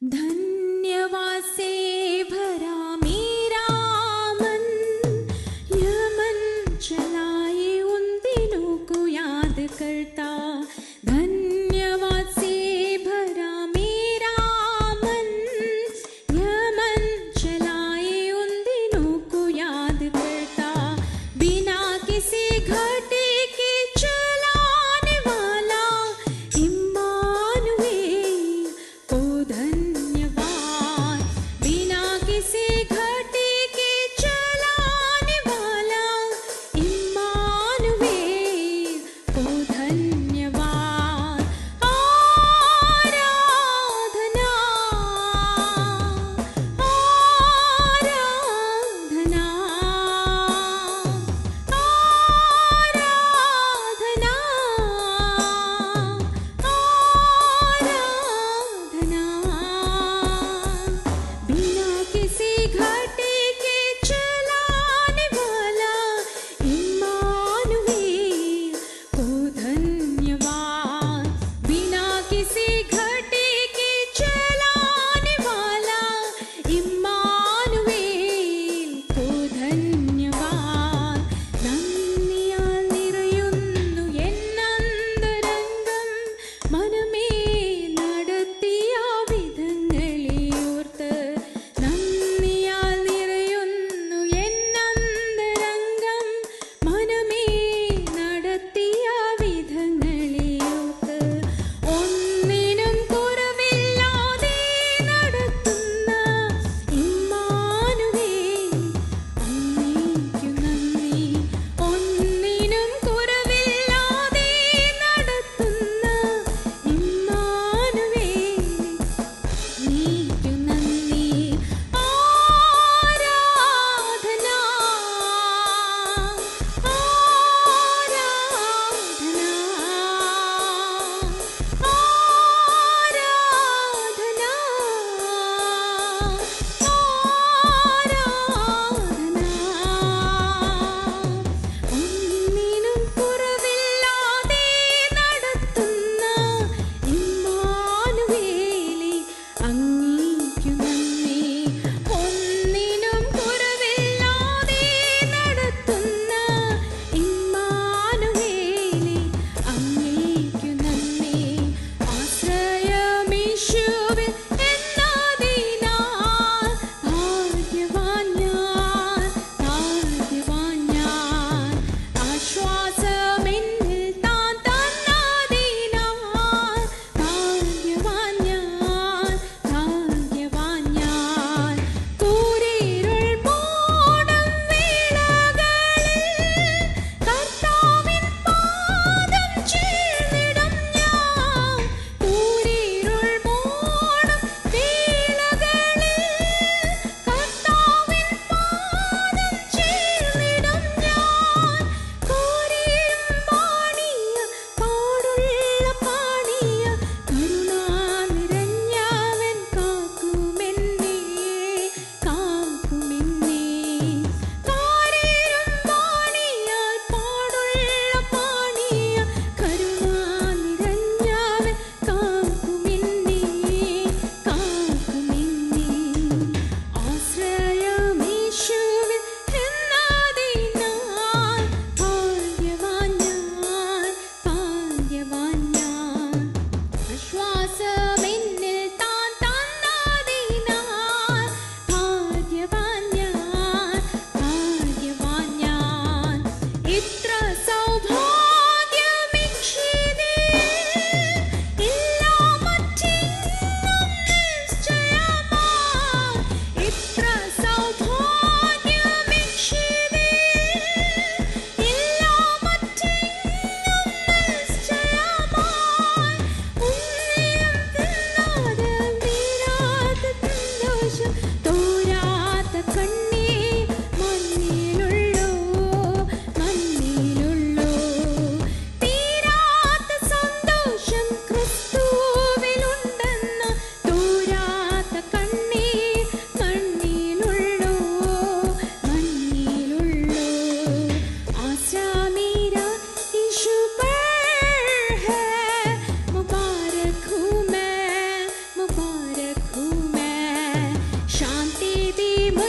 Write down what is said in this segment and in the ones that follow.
धन्यवाद से भरा मेरा मन, यमन चलाए उन दिनों को याद करता। धन्यवाद से भरा मेरा मन, यमन चलाए उन दिनों को याद करता। बिना किसी घाटे के चलाने वाला इम्मानुएल को धन्यवाद।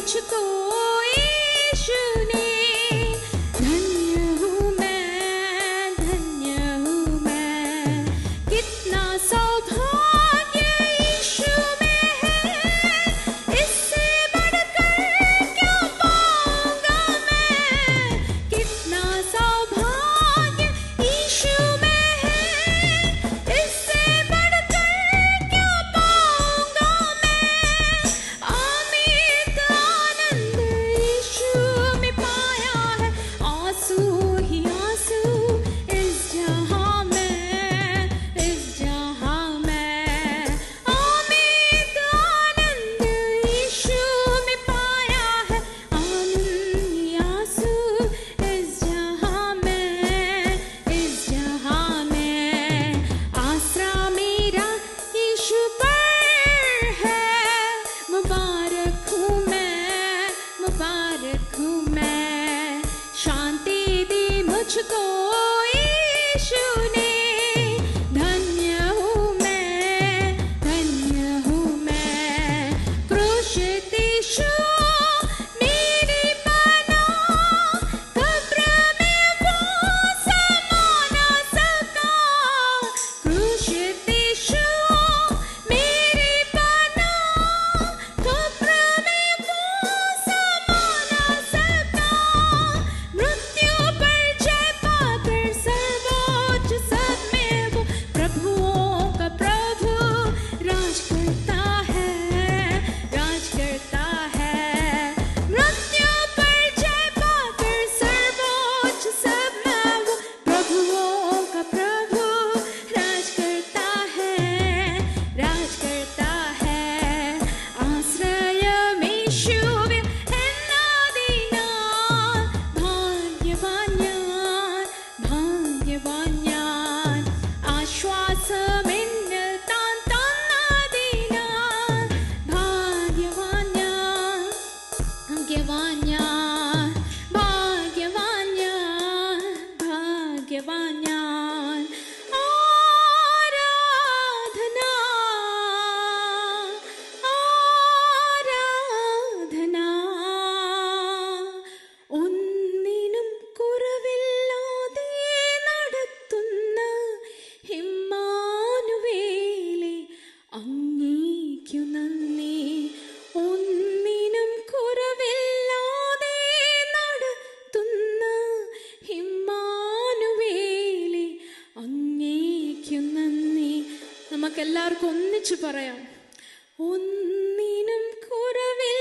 मुझको यीशु ने, धन्य हूँ मैं, कितना सौभाग्य यीशु में है, इससे बढ़कर क्या पाऊंगा मैं, कितना सौभाग्य यीशु में है, इससे बढ़कर क्या पाऊंगा मैं, अमित आनंद यीशु में पाया है, आंसू ही आंसू इस जहां में, अमित आनंद यीशु में पाया है, आनंद ही आंसू इस जहां में, आसरा मेरा यीशु पर है, मुबारक हूँ मैं, शांति दी मुझको यीशु ने, धन्य हूँ मैं, क्रूसित यीशु मेरी पनाह, कब्र में वो समा न सका, क्रूसित यीशु मेरी पनाह, कब्र में वो समा न सका, मृत्यु पर जय पाकर सर्वोच्च सब में वो प्रभुओं का प्रभु राज करता है, मृत्यु पर जय पाकर सर्वोच्च सब में वो प्रभुओं का प्रभु राज करता है, ആശ്രയമേശുവിൽ എന്നതിനാൽ ഭാഗ്യവാൻ ഞാൻ, ആശ്വാസമെന്നിൽ താൻ തന്നതിനാൽ ഭാഗ്യവാൻ ഞാൻ, ആരാധന ഒന്നിനും കുറവില്ലാതെ നടത്തുന്ന ഇമ്മാനുവേലേ അങ്ങേക്കു നന്ദി, ഒന്നിനും കുറവില്ലാതെ നടത്തുന്ന ഇമ്മാനുവേലേ അങ്ങേക്കു നന്ദി. നമുക്കെല്ലാവർക്കും ഒന്നിച്ചു പറയാം, ഒന്നിനും കുറവില്ല